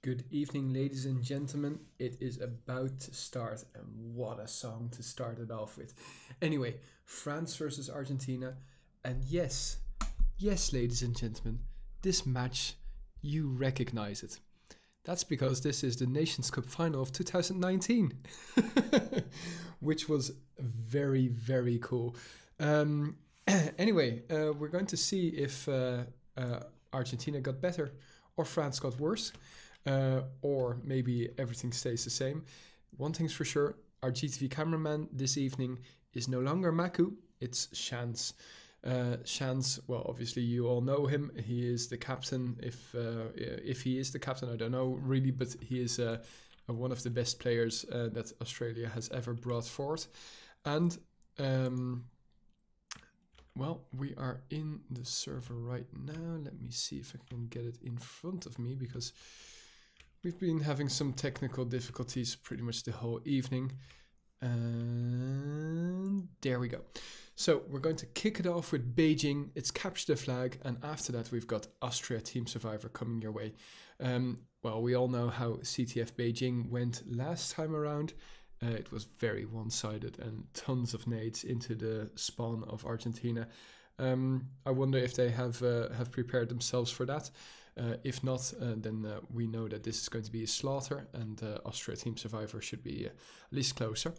Good evening, ladies and gentlemen. It is about to start, and what a song to start it off with. Anyway, France versus Argentina, and yes, ladies and gentlemen, this match, you recognize it. That's because this is the Nations Cup final of 2019, which was very, very cool. Anyway, we're going to see if Argentina got better or France got worse. Or maybe everything stays the same. One thing's for sure, our GTV cameraman this evening is no longer Maku, it's Shans. Shans, well, obviously you all know him. He is the captain. If he is the captain, I don't know really, but he is one of the best players that Australia has ever brought forth. And well, we are in the server right now. Let me see if I can get it in front of me, because we've been having some technical difficulties pretty much the whole evening. And there we go. So we're going to kick it off with Beijing. It's capture the flag. And after that, we've got Austria Team Survivor coming your way. Well, we all know how CTF Beijing went last time around. It was very one-sided and tons of nades into the spawn of Argentina. I wonder if they have prepared themselves for that. If not, then we know that this is going to be a slaughter, and Austria Team Survivor should be at least closer.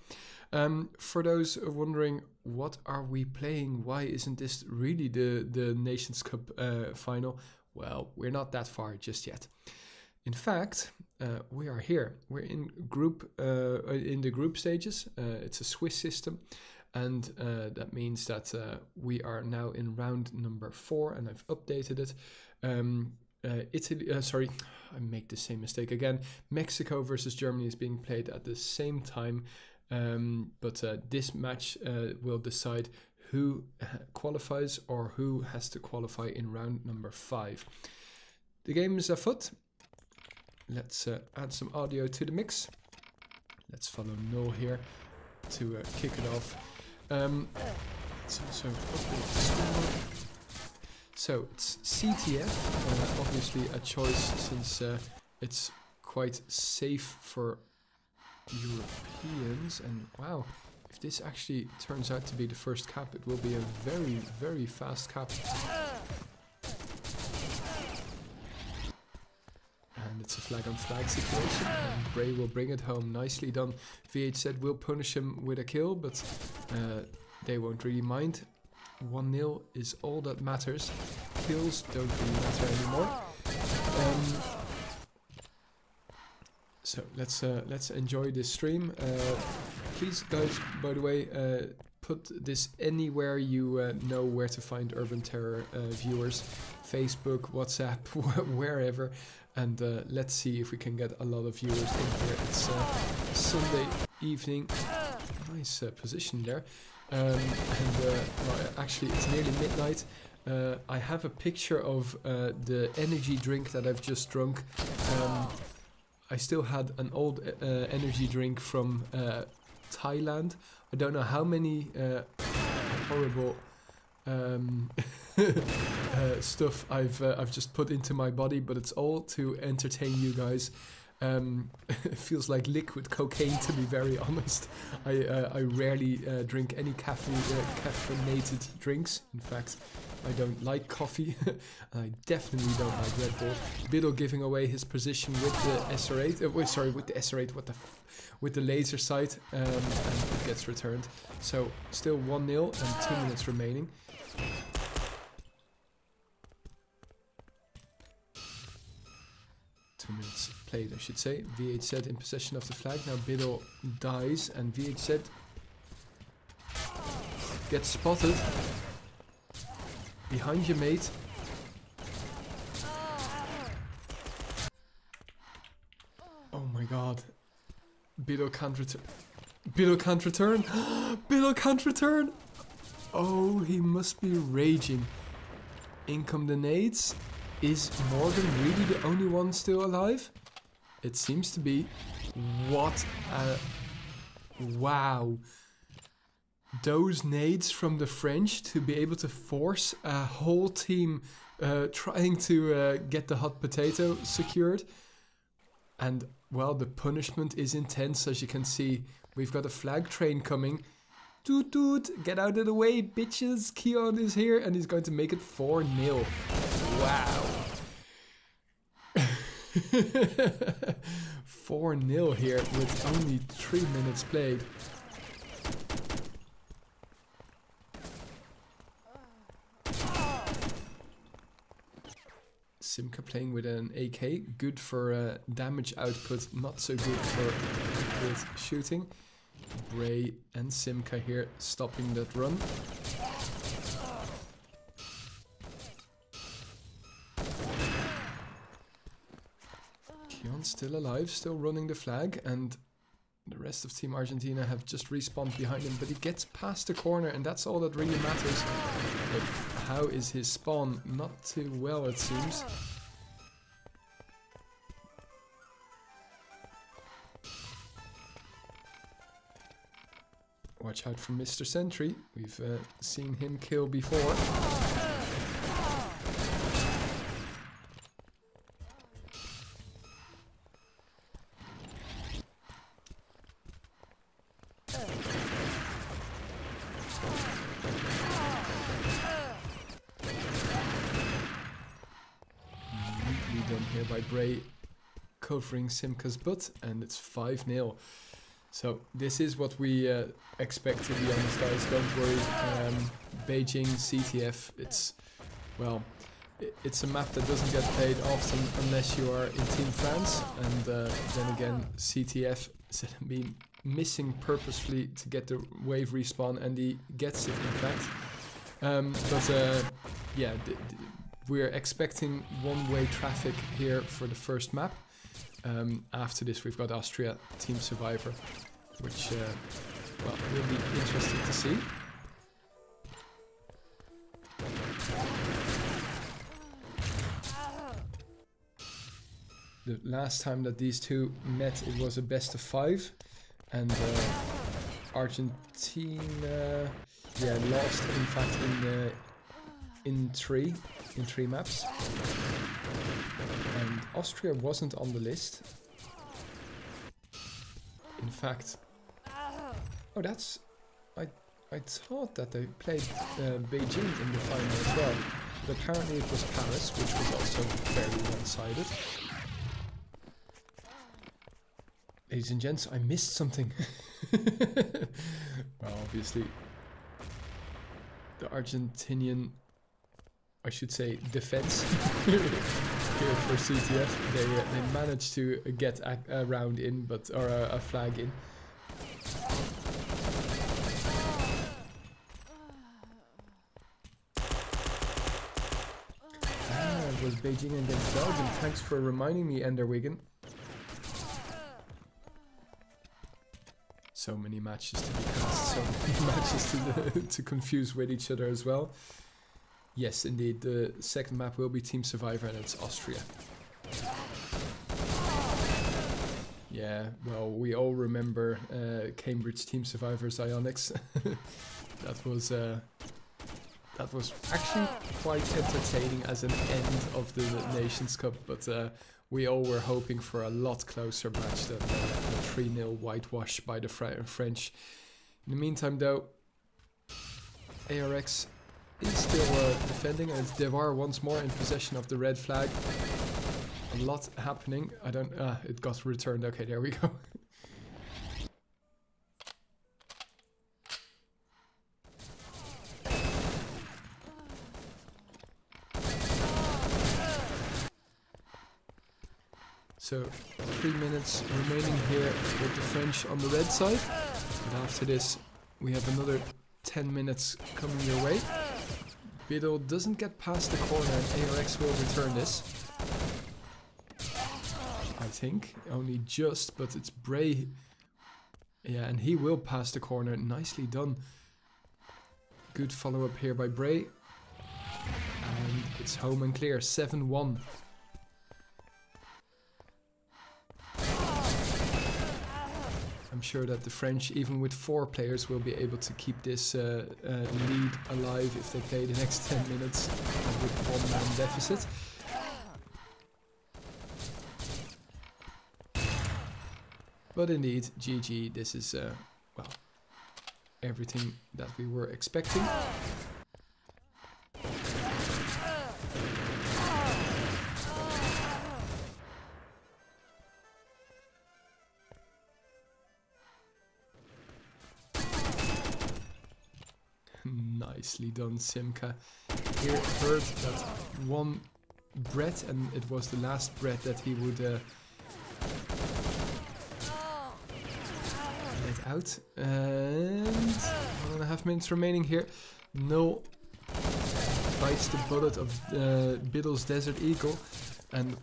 For those wondering, what are we playing? Why isn't this really the Nations Cup final? Well, we're not that far just yet. In fact, we are here. We're in the group stages. It's a Swiss system. And that means that we are now in round number 4, and I've updated it. Italy, sorry, I make the same mistake again. Mexico versus Germany is being played at the same time, but this match will decide who qualifies or who has to qualify in round number 5. The game is afoot. Let's add some audio to the mix. Let's follow Noel here to kick it off. Let's also update the score. So it's CTF, obviously a choice since it's quite safe for Europeans. And wow, if this actually turns out to be the first cap, it will be a very, very fast cap. And it's a flag on flag situation, and Bray will bring it home. Nicely done. VHZ will punish him with a kill, but they won't really mind. 1-0 is all that matters. Kills don't really matter anymore. So let's enjoy this stream. Please, guys, by the way, put this anywhere you know where to find Urban Terror viewers. Facebook, WhatsApp, wherever. And let's see if we can get a lot of viewers in here. It's Sunday evening. Nice position there. Well, actually, it's nearly midnight. I have a picture of the energy drink that I've just drunk. I still had an old energy drink from Thailand. I don't know how many horrible stuff I've just put into my body, but it's all to entertain you guys. It feels like liquid cocaine, to be very honest. I rarely drink any caffeinated drinks. In fact, I don't like coffee. I definitely don't like Red Bull. Biddle giving away his position with the SR8. Sorry, with the SR8. With the laser sight, and it gets returned. So still 1-0 and 2 minutes remaining. Minutes played, I should say. VHZ in possession of the flag. Now Biddle dies, and VHZ gets spotted. Behind you, mate. Oh my god. Biddle can't return. Biddle can't return. Biddle can't return. Oh, he must be raging. In come the nades. Is Morgan really the only one still alive? It seems to be. What a... Wow. Those nades from the French to be able to force a whole team trying to get the hot potato secured. And, well, the punishment is intense, as you can see. We've got a flag train coming. Toot toot, get out of the way, bitches. Keon is here, and he's going to make it 4-0. Wow. 4-0 here with only 3 minutes played. Simka playing with an AK, good for damage output, not so good for accurate shooting. Bray and Simka here stopping that run. Keon still alive, still running the flag, and the rest of Team Argentina have just respawned behind him, but he gets past the corner, and that's all that really matters. But how is his spawn? Not too well, it seems. Watch out for Mr. Sentry. We've seen him kill before. Done here by Bray, covering Simka's butt, and it's 5-0. So this is what we expect, to be honest, guys. Don't worry. Beijing CTF, it's, well, it's a map that doesn't get played often unless you are in Team France, and then again CTF is been missing purposefully to get the wave respawn, and he gets it in fact. Yeah, we're expecting one-way traffic here for the first map. After this we've got Austria, Team Survivor, which well, will be interesting to see. The last time that these two met, it was a best of 5, and Argentina, yeah, lost in fact in three maps, and Austria wasn't on the list. In fact, oh, that's, I thought that they played Beijing in the final as well, but apparently it was Paris, which was also fairly one-sided. Ladies and gents, I missed something. Well, obviously, the Argentinian, I should say, defense here for CTF. They managed to get a round in, but or a flag in. It was Beijing against Belgium. Thanks for reminding me, Ender Wigan. So many matches to be cast, so many matches to confuse with each other as well. Yes, indeed, the second map will be Team Survivor, and it's Austria. Yeah, well, we all remember Cambridge Team Survivor's Ionics. That was actually quite entertaining as an end of the Nations Cup, but we all were hoping for a lot closer match than a 3-0 whitewash by the French. In the meantime, though, ARX is still defending, and it's Devar once more in possession of the red flag. A lot happening. I don't... it got returned. Okay, there we go. So 3 minutes remaining here with the French on the red side. And after this, we have another 10 minutes coming your way. Biddle doesn't get past the corner, and ARX will return this. I think, only just, but it's Bray. Yeah, and he will pass the corner. Nicely done. Good follow-up here by Bray. And it's home and clear, 7-1. I'm sure that the French, even with 4 players, will be able to keep this lead alive if they play the next 10 minutes with 1-man deficit. But indeed, GG, this is, well, everything that we were expecting. Nicely done, Simka. Here heard that one bread, and it was the last bread that he would let out. And 1.5 minutes remaining here. Null bites the bullet of Biddle's Desert Eagle, and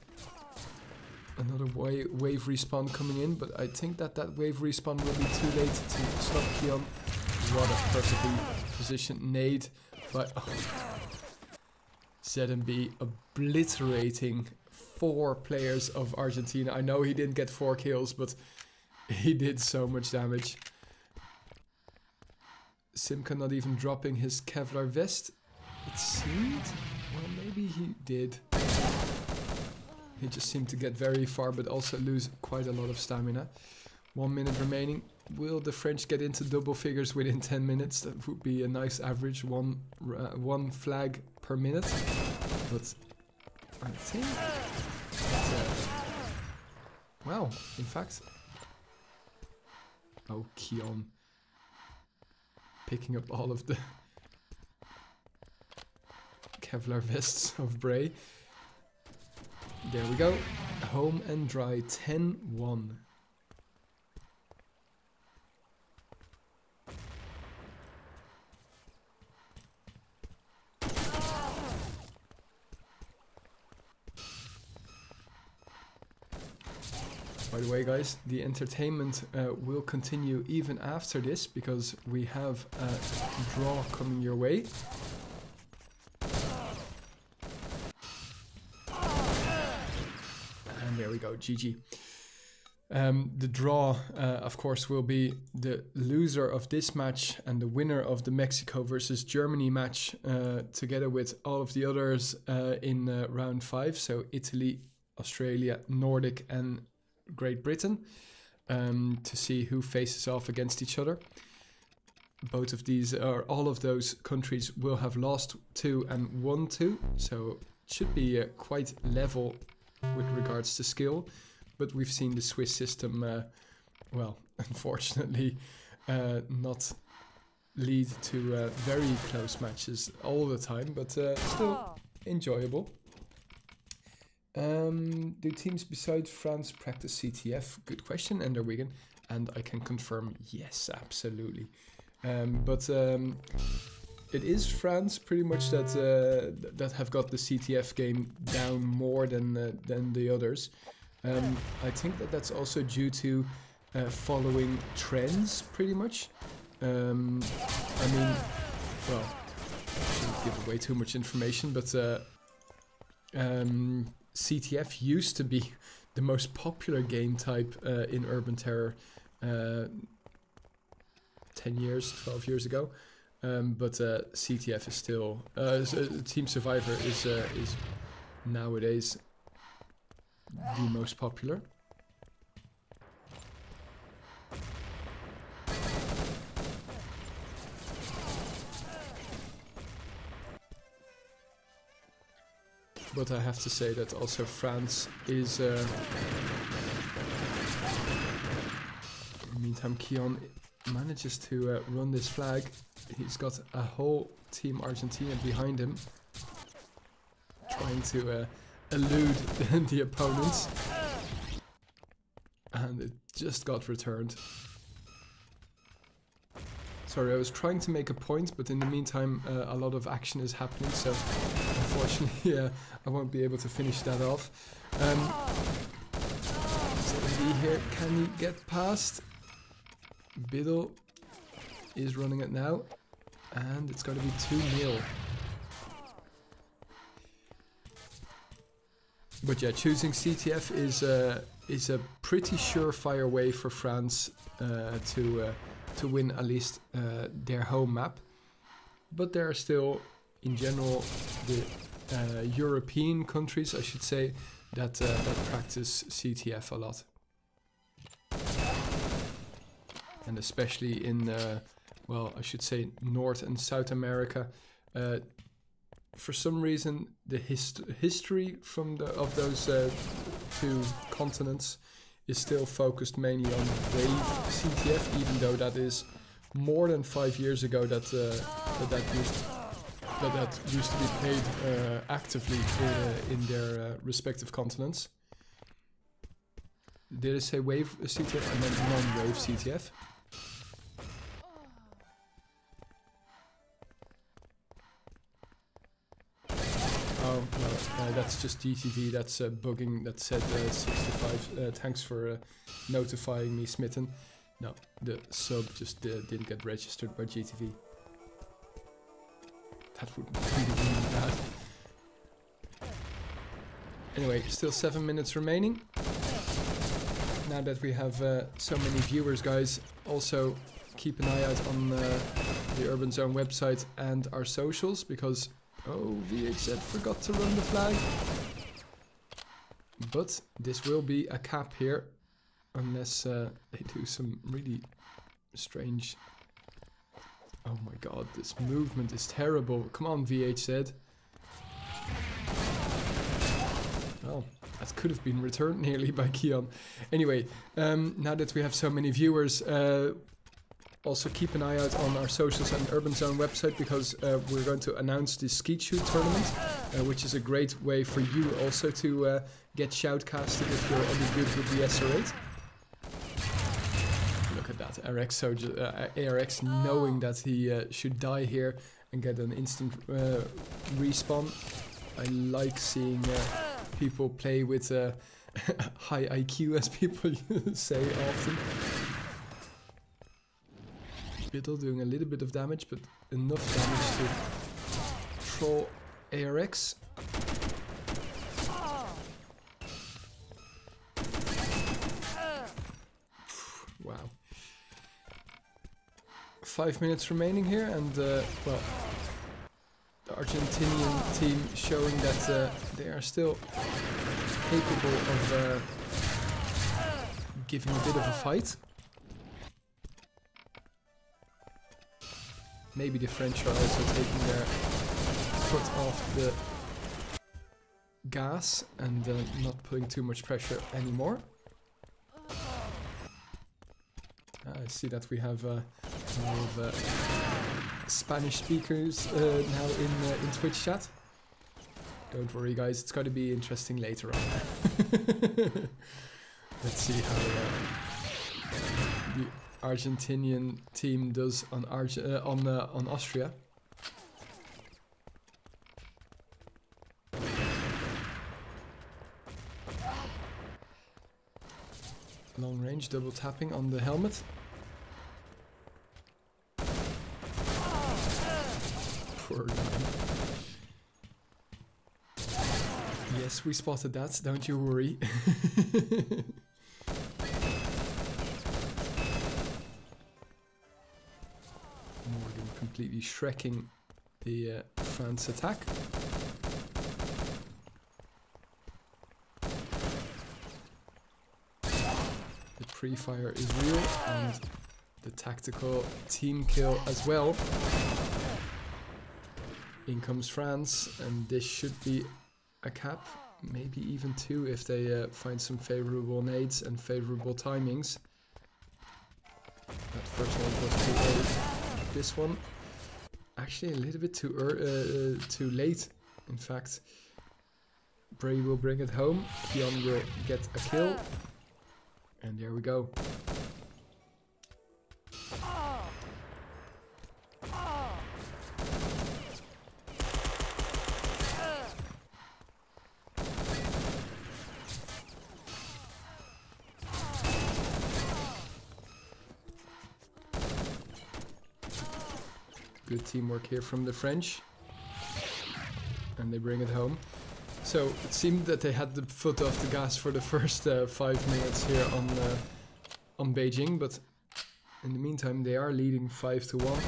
another wave respawn coming in, but I think that wave respawn will be too late to stop Kion. What a perfectly positioned nade by ZMB, obliterating 4 players of Argentina. I know he didn't get 4 kills, but he did so much damage. Simka not even dropping his Kevlar vest, it seemed. Well, maybe he did. He just seemed to get very far, but also lose quite a lot of stamina. 1 minute remaining. Will the French get into double figures within 10 minutes? That would be a nice average, one flag per minute. But I think that, well, in fact, oh, Kion picking up all of the Kevlar vests of Bray. There we go. Home and dry, 10-1. By the way, guys, the entertainment will continue even after this, because we have a draw coming your way. And there we go, GG. The draw, of course, will be the loser of this match and the winner of the Mexico versus Germany match, together with all of the others in round 5. So Italy, Australia, Nordic and Great Britain, to see who faces off against each other. Both of these, or all of those countries, will have lost 2 and won 2, so it should be quite level with regards to skill. But we've seen the Swiss system, well, unfortunately, not lead to very close matches all the time, but still enjoyable. Do teams besides France practice CTF? Good question, Ender Wigan. And I can confirm, yes, absolutely. But it is France pretty much that that have got the CTF game down more than the others. I think that's also due to following trends, pretty much. I mean, well, I shouldn't give away too much information, but CTF used to be the most popular game type in Urban Terror 10 years, 12 years ago. But CTF is still... Team Survivor is nowadays the most popular. But I have to say that also France is... in the meantime, Kion manages to run this flag. He's got a whole Team Argentina behind him, trying to elude the opponents. And it just got returned. Sorry, I was trying to make a point, but in the meantime a lot of action is happening, so unfortunately I won't be able to finish that off. ZMB here, can he get past? Biddle is running it now, and it's going to be 2-0. But yeah, choosing CTF is a pretty surefire way for France to win at least their home map. But there are still, in general, the European countries, I should say, that practice CTF a lot. and especially in, well, I should say North and South America. For some reason, the history of those two continents is still focused mainly on Wave CTF, even though that is more than 5 years ago that used to be played actively in their respective continents. Did I say Wave CTF? I meant non-Wave CTF. Oh, no, that's just GTV, that's bugging, that said 65. Thanks for notifying me, Smitten. No, the sub just didn't get registered by GTV. That would be really bad. Anyway, still 7 minutes remaining. Now that we have so many viewers, guys, also keep an eye out on the Urban Zone website and our socials, because oh, VHZ forgot to run the flag. But this will be a cap here, unless they do some really strange... Oh my god, this movement is terrible. Come on, VHZ. Well, that could have been returned nearly by Keon. Anyway, now that we have so many viewers, also keep an eye out on our socials and Urban Zone website, because we're going to announce the Skeet Shoot tournament, which is a great way for you also to get shoutcasted if you're any good with the SR8. Look at that, ARX knowing that he should die here and get an instant respawn. I like seeing people play with high IQ, as people say often. Biddle doing a little bit of damage, but enough damage to troll ARX. Wow. 5 minutes remaining here, and well, the Argentinian team showing that they are still capable of giving a bit of a fight. Maybe the French are also taking their foot off the gas and not putting too much pressure anymore. I see that we have a lot of Spanish speakers now in Twitch chat. Don't worry, guys, it's going to be interesting later on. Let's see how the Argentinian team does on Austria. Long range double tapping on the helmet. Poor guy. Yes, we spotted that, don't you worry. Morgan completely shrekking the France attack. The pre-fire is real, and the tactical team kill as well. In comes France, and this should be a cap, maybe even two if they find some favorable nades and favorable timings. That first one was too early. This one actually a little bit too late. In fact, Bray will bring it home. Keon will get a kill, and there we go. Good teamwork here from the French, and they bring it home. So it seemed that they had the foot off the gas for the first 5 minutes here on Beijing, but in the meantime they are leading 5-1,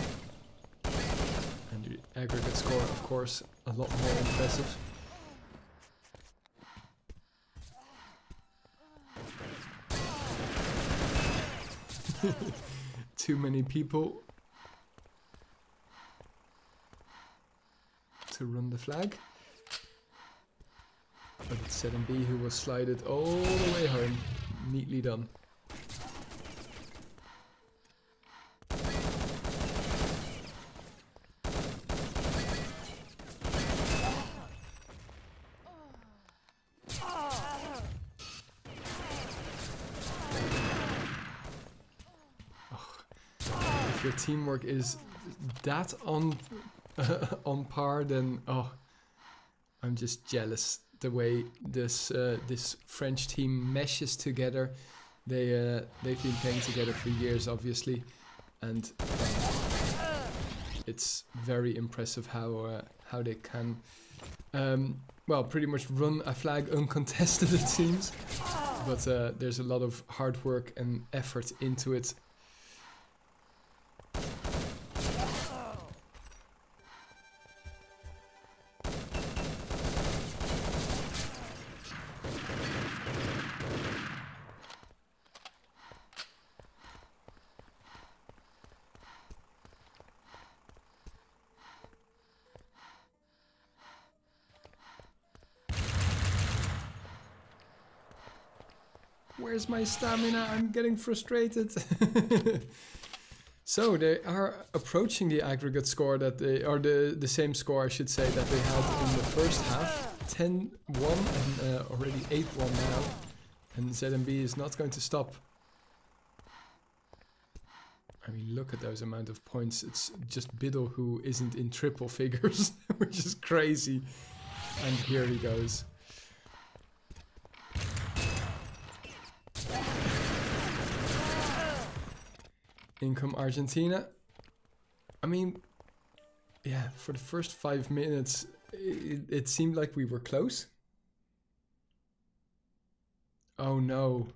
and the aggregate score, of course, a lot more impressive. too many people to run the flag. But it's ZMB who will slide it all the way home. Neatly done. If your teamwork is that on par, then I'm just jealous the way this this French team meshes together. They've been playing together for years, obviously, and it's very impressive how they can well, pretty much run a flag uncontested, it seems. But there's a lot of hard work and effort into it. Where's my stamina? I'm getting frustrated. So they are approaching the aggregate score that they, or the same score I should say, that they had in the first half. 10-1 and already 8-1 now. And ZMB is not going to stop. I mean, look at those amount of points. It's just Biddle who isn't in triple figures, which is crazy. And here he goes. In come Argentina. I mean, yeah, for the first 5 minutes, it seemed like we were close. Oh no.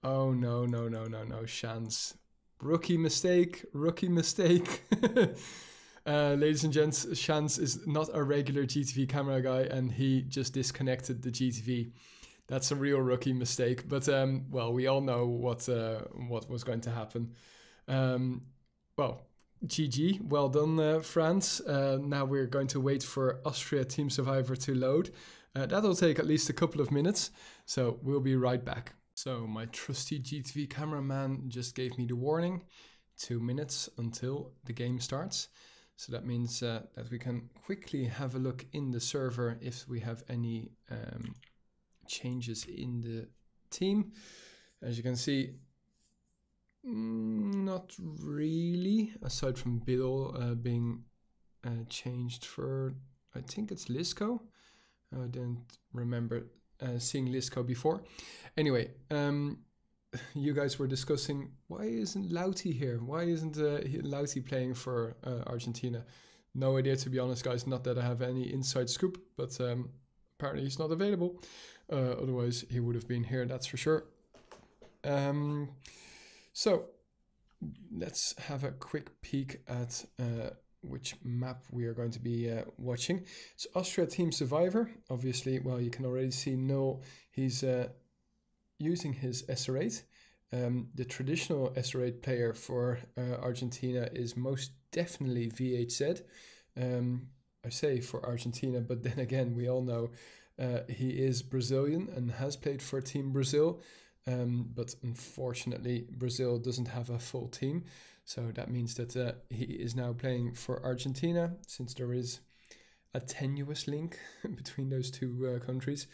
Oh no, no, no, no, no, Shans. Rookie mistake, rookie mistake. Ladies and gents, Shans is not a regular GTV camera guy and he just disconnected the GTV. That's a real rookie mistake, but well, we all know what was going to happen. Well, GG, well done, France. Now we're going to wait for Austria Team Survivor to load. That'll take at least a couple of minutes, so we'll be right back. So my trusty GTV cameraman just gave me the warning. 2 minutes until the game starts. So that means that we can quickly have a look in the server if we have any changes in the team. As you can see, not really, aside from Biddle being changed for, I think it's Lisco. I didn't remember seeing Lisco before. Anyway, you guys were discussing, why isn't Lauti here? Why isn't Lauti playing for Argentina? No idea, to be honest, guys. Not that I have any inside scoop, but apparently he's not available. Otherwise, he would have been here, that's for sure. So, let's have a quick peek at which map we are going to be watching. It's Austria Team Survivor. Obviously, well, you can already see Noel, he's using his SR8. The traditional SR8 player for Argentina is most definitely VHZ. I say for Argentina, but then again, we all know he is Brazilian and has played for Team Brazil. But unfortunately, Brazil doesn't have a full team. So that means that he is now playing for Argentina, since there is a tenuous link between those two countries,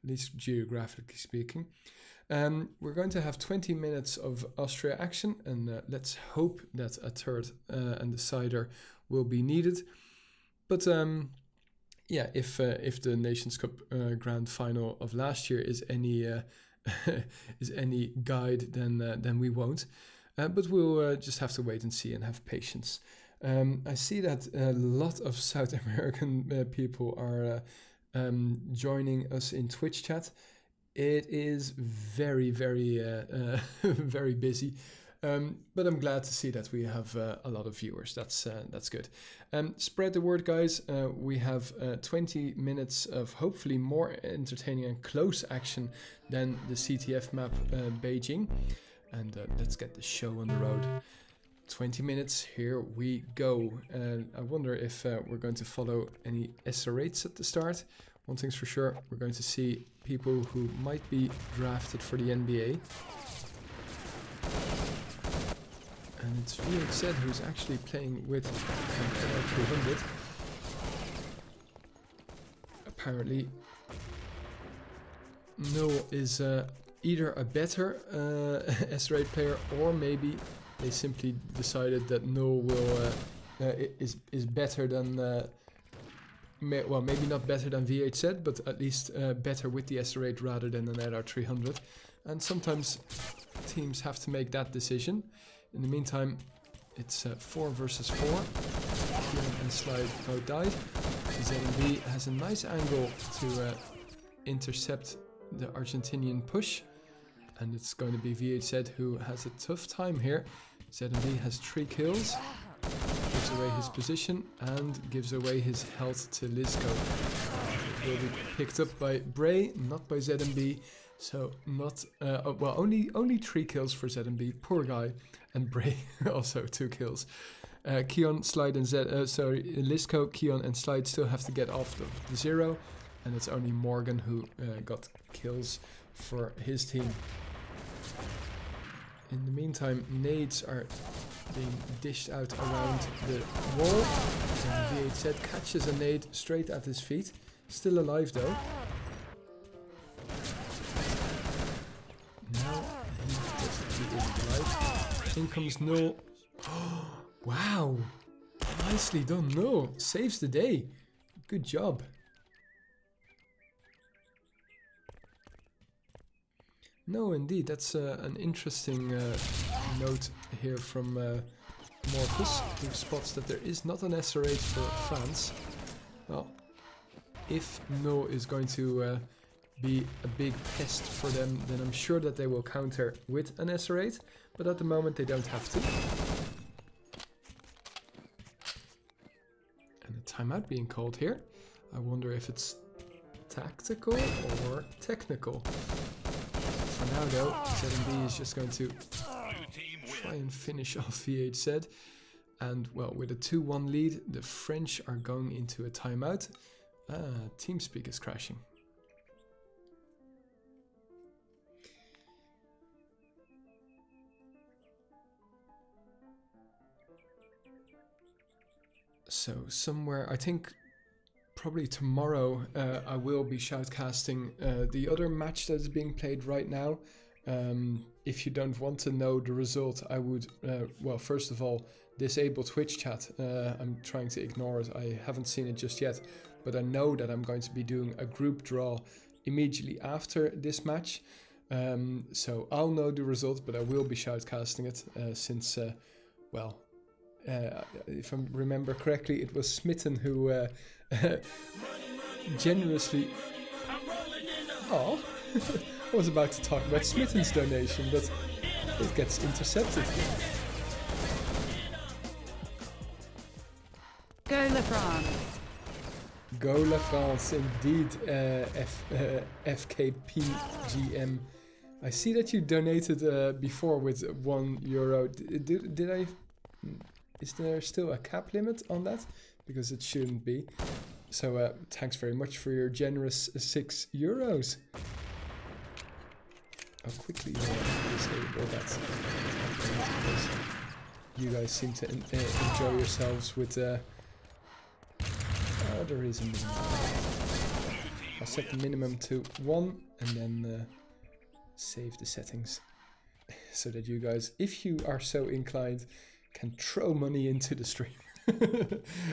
at least geographically speaking. We're going to have 20 minutes of Austria action, and let's hope that a third and decider will be needed. But yeah, if the Nations Cup Grand Final of last year is any is any guide, then we won't. But we'll just have to wait and see and have patience. I see that a lot of South American people are joining us in Twitch chat. It is very, very, very busy. But I'm glad to see that we have a lot of viewers. That's good. Spread the word, guys. We have 20 minutes of hopefully more entertaining and close action than the CTF map Beijing. and let's get the show on the road. 20 minutes, here we go. I wonder if we're going to follow any SR8s at the start. One thing's for sure, we're going to see people who might be drafted for the NBA. And it's XXIII who's actually playing with an NR300. Apparently, No is either a better SR8 player, or maybe they simply decided that No will is better than well, maybe not better than XXIII, but at least better with the SR8 rather than an NR300. And sometimes teams have to make that decision. In the meantime, it's 4 versus 4. Kieran and Slide both died. ZB has a nice angle to intercept the Argentinian push. And it's going to be XXIII who has a tough time here. ZB has 3 kills. Gives away his position and gives away his health to Lisco. It will be picked up by Bray, not by ZB. So not well, only 3 kills for ZB. Poor guy. And Bray also 2 kills. Keon, Slide, and Lisco, Keon, and Slide still have to get off the 0, and it's only Morgan who got kills for his team. In the meantime, nades are being dished out around the wall, and XXIII catches a nade straight at his feet. Still alive though. Now he is alive. In comes No. Oh, wow! Nicely done, No. Saves the day. Good job. No, indeed, that's an interesting note here from Morphus, who spots that there is not an SR8 for France. Well, if No is going to be a big pest for them, then I'm sure that they will counter with an SR8, but at the moment they don't have to. And a timeout being called here. I wonder if it's tactical or technical. For now though, ZB is just going to try and finish off XXIII. And well, with a 2-1 lead, the French are going into a timeout. TeamSpeak is crashing. So somewhere, I think probably tomorrow, I will be shoutcasting the other match that is being played right now. If you don't want to know the result, I would, well, first of all, disable Twitch chat. I'm trying to ignore it. I haven't seen it just yet, but I know that I'm going to be doing a group draw immediately after this match. So I'll know the result, but I will be shoutcasting it since, well, if I remember correctly, it was Smitten who generously... Oh, I was about to talk about Smitten's donation, but it gets intercepted. Go La France. Go La France, indeed, FKPGM. I see that you donated before with €1. Did I... Is there still a cap limit on that? Because it shouldn't be. So thanks very much for your generous €6. I'll quickly disable that. Because you guys seem to enjoy yourselves with... oh, there is a minimum. I'll set the minimum to 1 and then save the settings. So that you guys, if you are so inclined, can throw money into the stream.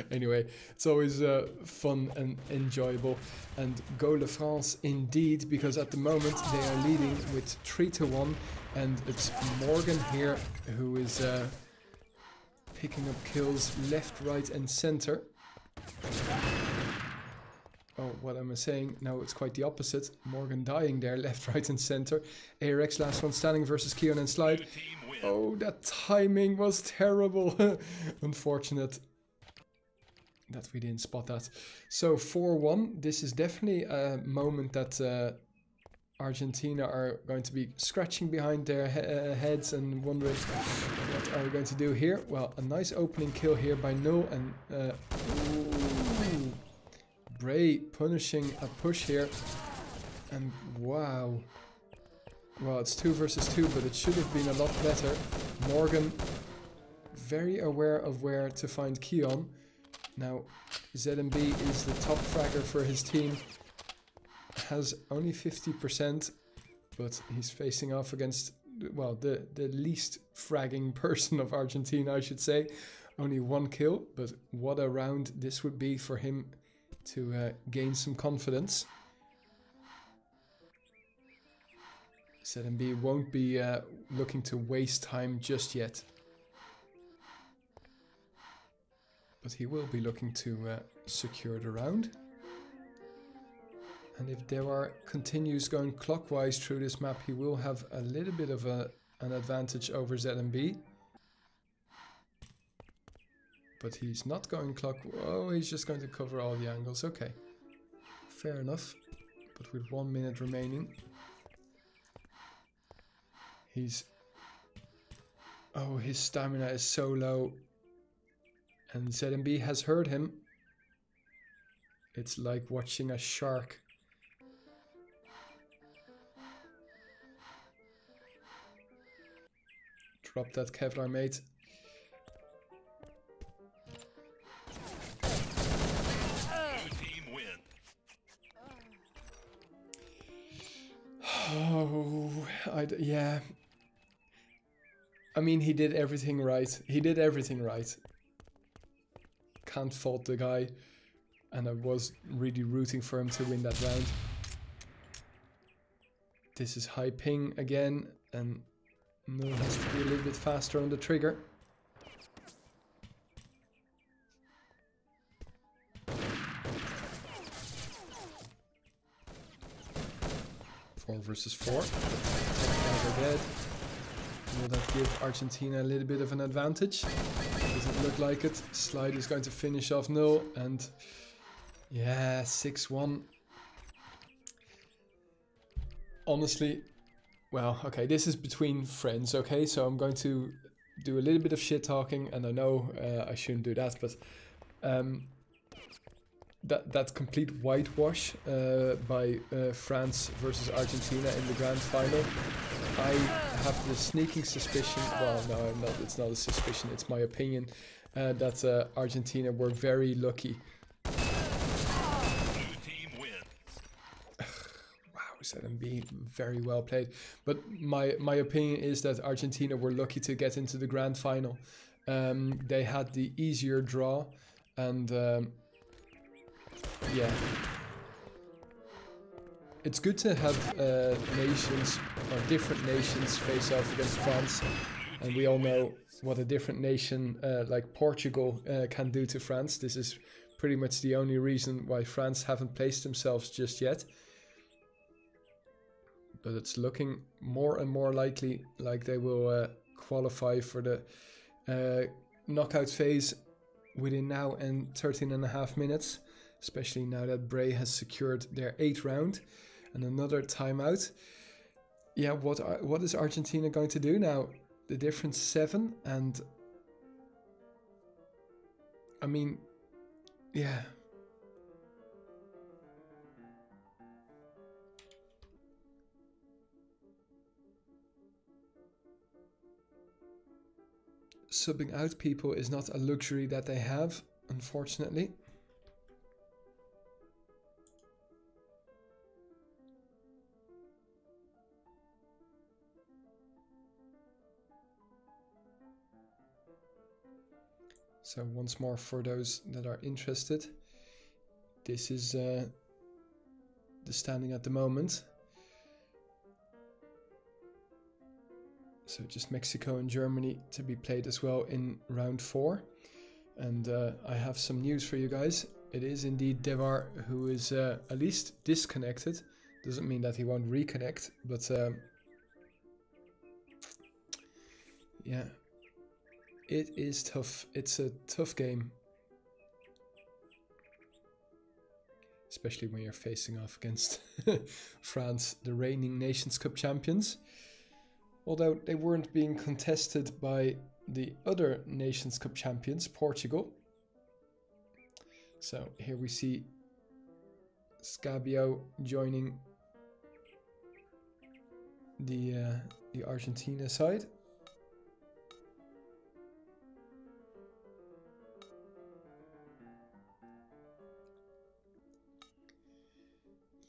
Anyway, it's always fun and enjoyable. And Go La France indeed, because at the moment they are leading with 3-1, and it's Morgan here who is picking up kills left, right and center. Oh, what am I saying? No, it's quite the opposite. Morgan dying there, left, right and center. ARX last one standing versus Keon and Slide. Oh, that timing was terrible. Unfortunate that we didn't spot that. So 4-1. This is definitely a moment that Argentina are going to be scratching behind their heads and wondering what are we going to do here. Well, a nice opening kill here by Null, and ooh, Bray punishing a push here, and wow. Well, it's 2 versus 2, but it should have been a lot better. Morgan very aware of where to find Keon. Now ZMB is the top fragger for his team. Has only 50%, but he's facing off against, well, the least fragging person of Argentina, I should say. Only 1 kill, but what a round this would be for him to gain some confidence. ZMB won't be looking to waste time just yet, but he will be looking to secure the round. And if Dewar continues going clockwise through this map, he will have a little bit of an advantage over ZMB. But he's not going clockwise. Oh, he's just going to cover all the angles. Okay, fair enough. But with 1 minute remaining, he's... Oh, his stamina is so low. And ZMB has heard him. It's like watching a shark. Drop that Kevlar, mate. Team win. Oh, yeah. I mean, he did everything right. He did everything right. Can't fault the guy. And I was really rooting for him to win that round. This is high ping again, and Null has to be a little bit faster on the trigger. Four versus 4. Dead. Will that give Argentina a little bit of an advantage? Doesn't look like it. Slide is going to finish off Null, and yeah, 6-1. Honestly, well, okay, this is between friends, okay? So I'm going to do a little bit of shit talking, and I know I shouldn't do that, but that complete whitewash by France versus Argentina in the grand final, I have the sneaking suspicion, well, no, I'm not, it's not a suspicion, it's my opinion, that Argentina were very lucky. ZMB, very well played. But my opinion is that Argentina were lucky to get into the grand final. They had the easier draw, and yeah, it's good to have nations or different nations face off against France, and we all know what a different nation like Portugal can do to France. This is pretty much the only reason why France haven't placed themselves just yet. But it's looking more and more likely like they will qualify for the knockout phase within now and 13.5 minutes, especially now that Bray has secured their 8th round and another timeout. Yeah, what is Argentina going to do now? The difference 7, and I mean, yeah. Subbing out people is not a luxury that they have, unfortunately. So once more, for those that are interested, this is the standing at the moment. So just Mexico and Germany to be played as well in round 4. And I have some news for you guys. It is indeed Devar who is at least disconnected. Doesn't mean that he won't reconnect, but yeah, it is tough. It's a tough game. especially when you're facing off against France, the reigning Nations Cup champions. Although they weren't being contested by the other Nations Cup champions, Portugal. So here we see Scabio joining the Argentina side.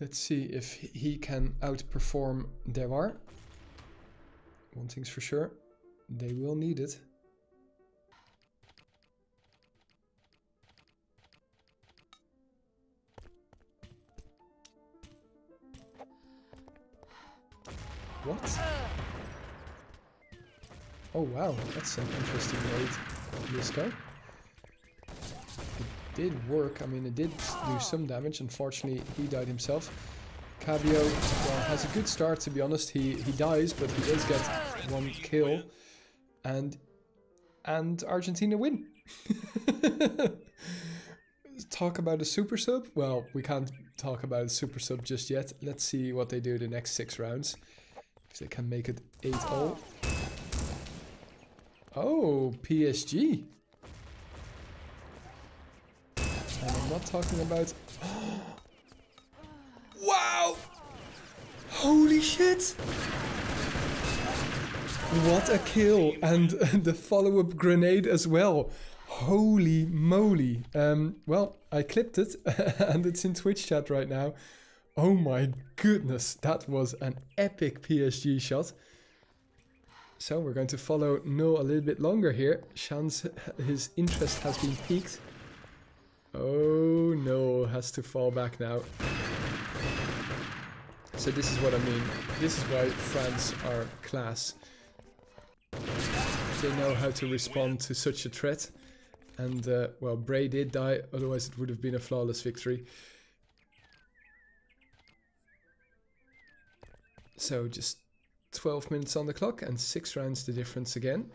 Let's see if he can outperform Dewar. One thing's for sure, they will need it. What? Oh wow, that's an interesting raid, Lisco. It did work, I mean it did do some damage, unfortunately he died himself. Cabio has a good start, to be honest. He dies, but he does get one kill, and Argentina win. Talk about a super sub? Well, we can't talk about a super sub just yet. Let's see what they do the next 6 rounds. If they can make it 8-all. Oh, PSG. And I'm not talking about... Wow! Holy shit! What a kill! And the follow-up grenade as well. Holy moly. Well, I clipped it and it's in Twitch chat right now. Oh my goodness, that was an epic PSG shot. So we're going to follow No a little bit longer here. Shan's, his interest has been piqued. Oh no, has to fall back now. So this is what I mean. This is why France are class. They know how to respond to such a threat. And, well, Bray did die, otherwise it would have been a flawless victory. So just 12 minutes on the clock and 6 rounds the difference again.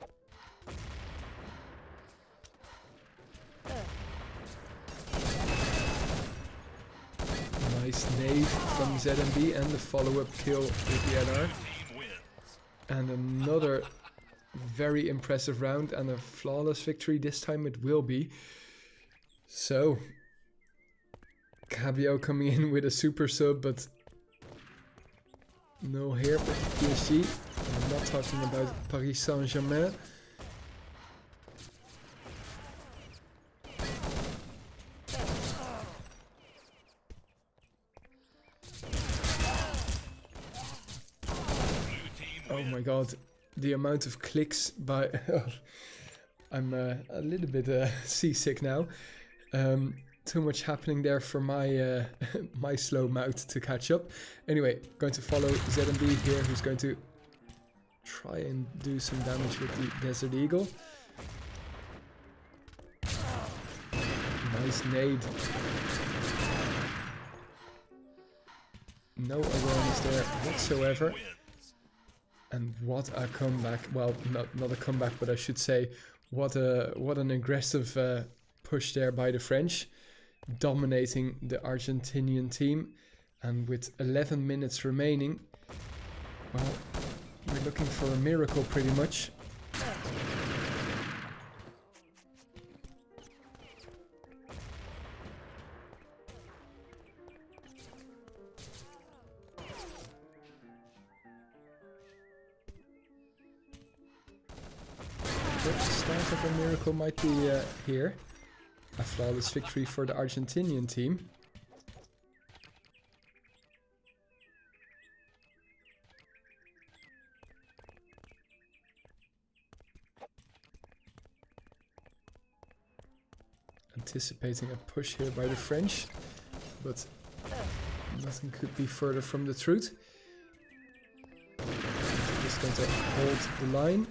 Nice nade from ZMB and the follow-up kill with the NR. And another very impressive round and a flawless victory. This time it will be. So, Cabio coming in with a super sub, but no here with PSG. I'm not talking about Paris Saint-Germain. Oh my god, the amount of clicks by... I'm a little bit seasick now. Too much happening there for my my slow mouth to catch up. Anyway, going to follow ZMB here, who's going to try and do some damage with the Desert Eagle. Nice nade. No awareness there whatsoever. And what a comeback. Well, not a comeback, but I should say what an aggressive push there by the French, dominating the Argentinian team. And with 11 minutes remaining, well, we're looking for a miracle pretty much. The start of a miracle might be here. A flawless victory for the Argentinian team. Anticipating a push here by the French, but nothing could be further from the truth. Just going to hold the line.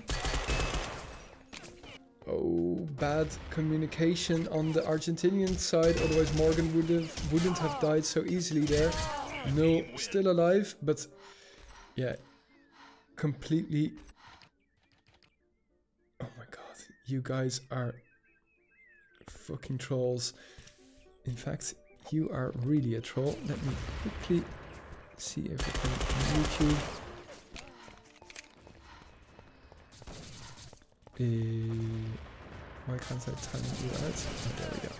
Oh, bad communication on the Argentinian side, otherwise Morgan wouldn't have died so easily there. No, still alive, but yeah, completely... Oh my god, you guys are fucking trolls. In fact, You are really a troll. Let me quickly see if I can mute you. Why can't I time you out? Oh, there we go.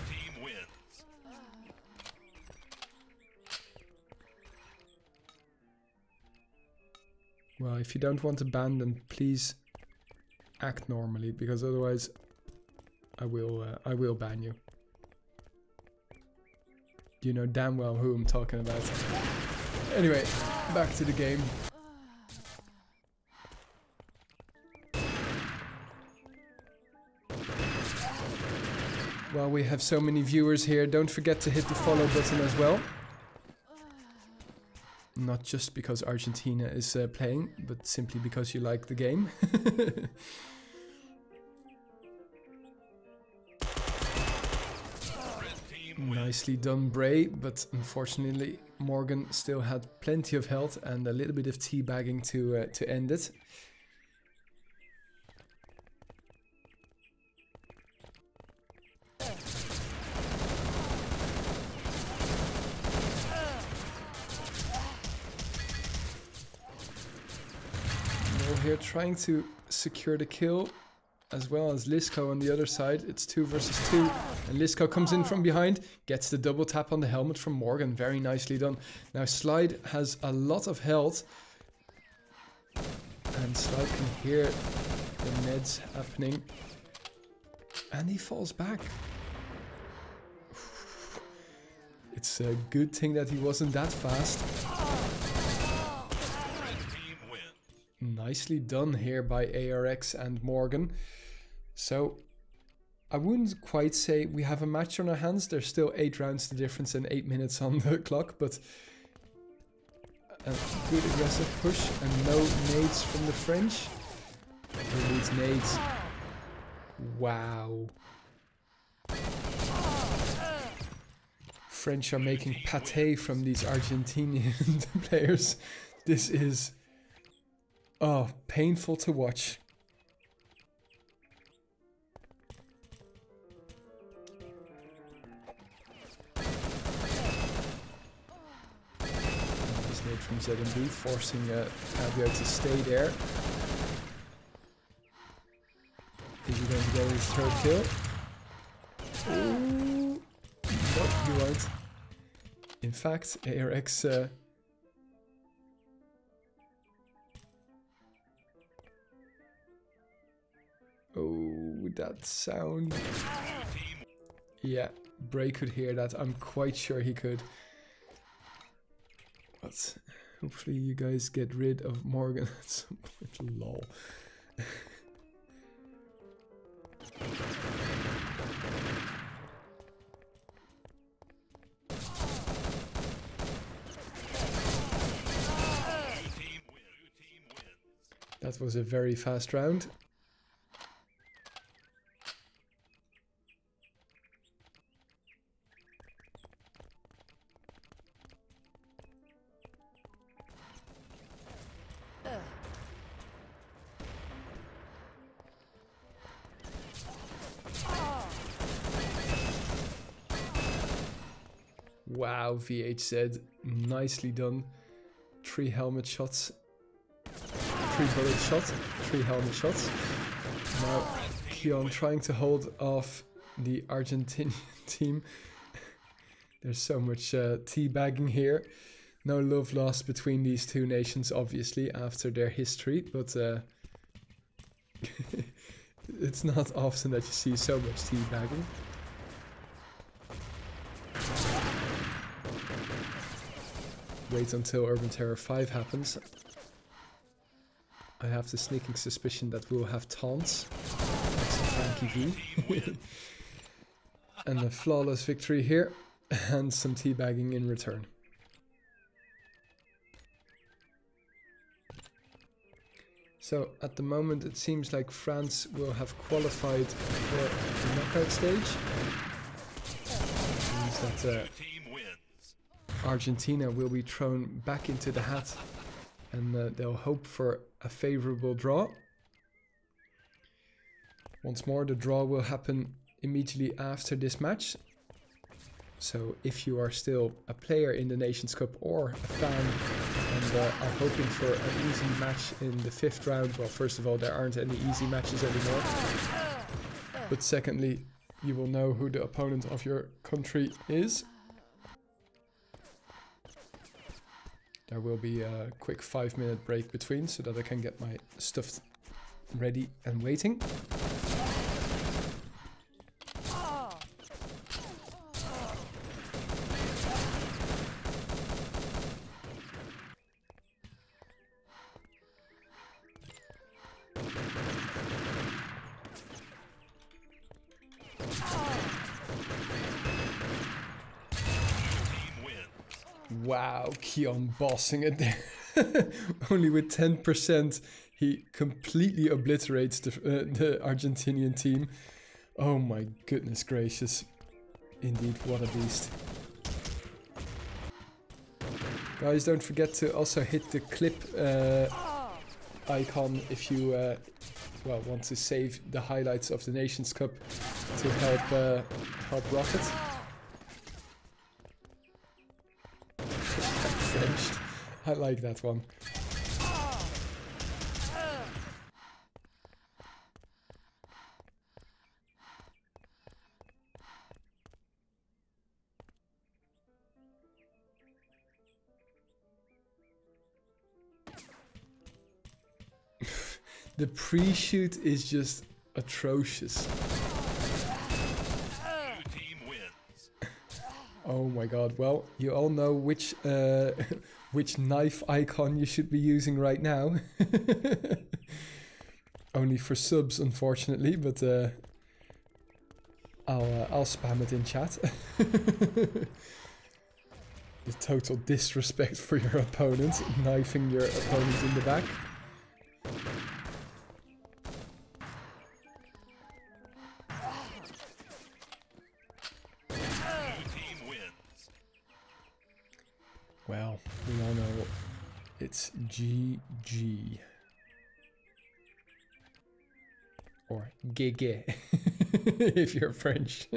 Team wins. Well, if you don't want to ban, then please act normally, because otherwise I will ban you. You know damn well who I'm talking about. Anyway, back to the game. While we have so many viewers here, don't forget to hit the follow button as well. Not just because Argentina is playing, but simply because you like the game. Nicely done, Bray, but unfortunately Morgan still had plenty of health and a little bit of teabagging to end it. Here trying to secure the kill, as well as Lisco on the other side. It's 2 versus 2, and Lisco comes in from behind, gets the double tap on the helmet from Morgan. Very nicely done. Now Slide has a lot of health, and Slide can hear the meds happening, and he falls back. It's a good thing that he wasn't that fast. Nicely done here by ARX and Morgan. So I wouldn't quite say we have a match on our hands. There's still 8 rounds the difference and 8 minutes on the clock, but a good aggressive push and no nades from the French. Who needs nades? Wow. French are making pate from these Argentinian players. This is painful to watch. This nade from ZMB forcing Cabio to stay there. Is he going to get his 3rd kill? Ooh. Nope, he won't. In fact, ARX oh, that sound. Yeah, Bray could hear that. I'm quite sure he could. But hopefully you guys get rid of Morgan at some point. Lol. That was a very fast round. Wow, VHZ, nicely done. 3 helmet shots. 3 bullet shots, 3 helmet shots. Now Keon trying to hold off the Argentinian team. There's so much teabagging here. No love lost between these two nations, obviously, after their history, but it's not often that you see so much teabagging. Wait until Urban Terror 5 happens. I have the sneaking suspicion that we'll have taunts. Thanks to Frankie V. And a flawless victory here, and some teabagging in return. So at the moment it seems like France will have qualified for the knockout stage. It means that Argentina will be thrown back into the hat, and they'll hope for a favorable draw. Once more, the draw will happen immediately after this match. So if you are still a player in the Nations Cup or a fan and are hoping for an easy match in the 5th round, well, first of all, there aren't any easy matches anymore. But secondly, you will know who the opponent of your country is. There will be a quick 5-minute break between so that I can get my stuff ready and waiting. Wow, Keon bossing it there. Only with 10%, he completely obliterates the Argentinian team. Oh my goodness gracious. Indeed, what a beast. Guys, don't forget to also hit the clip icon if you well, want to save the highlights of the Nations Cup to help Rocket. I like that one. The pre-shoot is just atrocious. Oh my god, well, you all know which which knife icon you should be using right now. Only for subs, unfortunately, but I'll spam it in chat. The total disrespect for your opponent, knifing your opponent in the back. Well, we all know it's GG. Or GG, if you're French.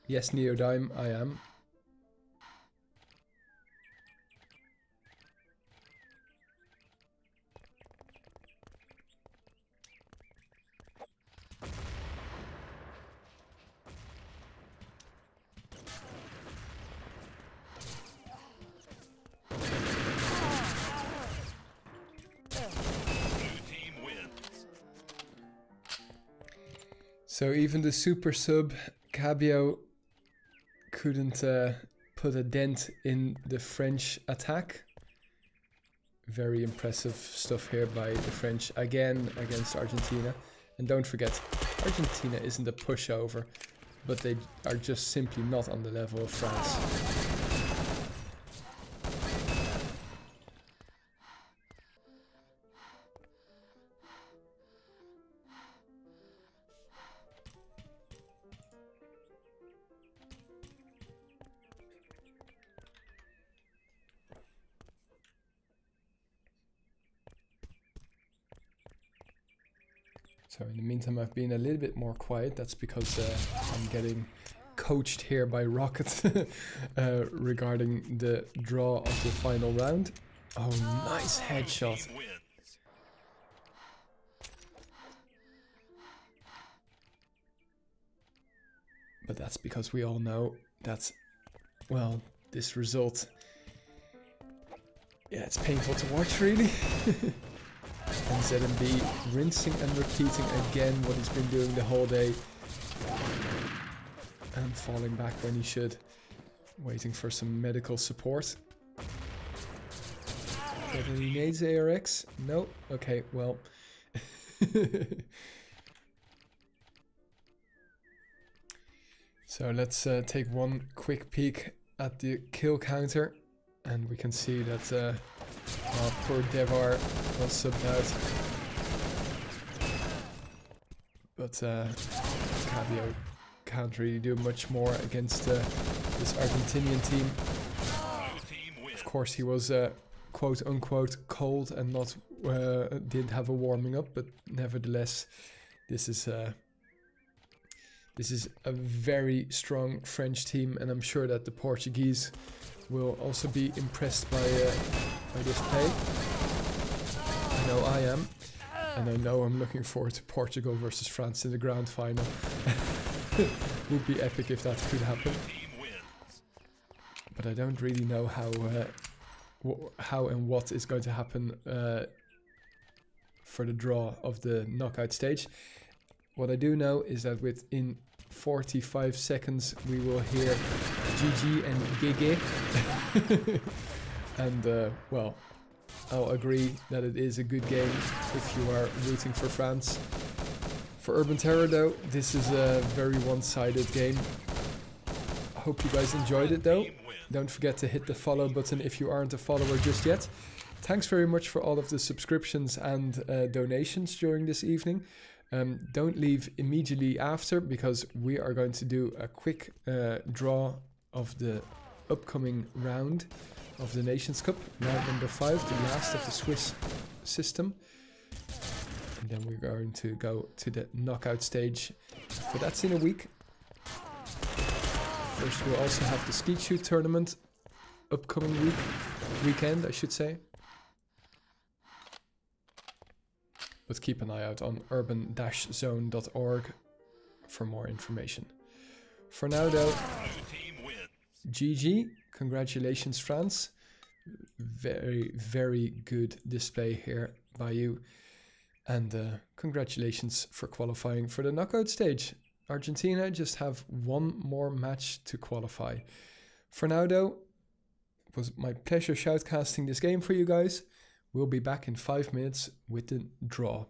Yes, Neodime, I am. So even the super sub Cabio couldn't put a dent in the French attack. Very impressive stuff here by the French again against Argentina. And don't forget, Argentina isn't a pushover, but they are just simply not on the level of France. So in the meantime, I've been a little bit more quiet. That's because I'm getting coached here by Rocket regarding the draw of the final round. Oh, nice headshot. But that's because we all know that, well, this result, yeah, it's painful to watch, really. And ZMB rinsing and repeating again what he's been doing the whole day. And falling back when he should. Waiting for some medical support. Got any nades, ARX? No? Okay, well. So let's take one quick peek at the kill counter, and we can see that poor Devar was subbed out. But Cabio can't really do much more against this Argentinian team. Of course, he was quote unquote cold and not didn't have a warming up, but nevertheless, this is a very strong French team, and I'm sure that the Portuguese will also be impressed by this play. I know I am. And I know I'm looking forward to Portugal versus France in the grand final. Would be epic if that could happen. But I don't really know how and what is going to happen for the draw of the knockout stage. What I do know is that within 45 seconds we will hear GG and GG. And well, I'll agree that it is a good game if you are rooting for France. For Urban Terror though, this is a very one-sided game. I hope you guys enjoyed it though. Don't forget to hit the follow button if you aren't a follower just yet. Thanks very much for all of the subscriptions and donations during this evening. Don't leave immediately after, because we are going to do a quick draw of the upcoming round of the Nations Cup, round number 5, the last of the Swiss system. And then we're going to go to the knockout stage, but that's in a week. First we'll also have the skeet shoot tournament upcoming weekend I should say. But keep an eye out on urban-zone.org for more information. For now though, GG, congratulations France. Very, very good display here by you. And congratulations for qualifying for the knockout stage. Argentina just have one more match to qualify. For now though, it was my pleasure shoutcasting this game for you guys. We'll be back in 5 minutes with the draw.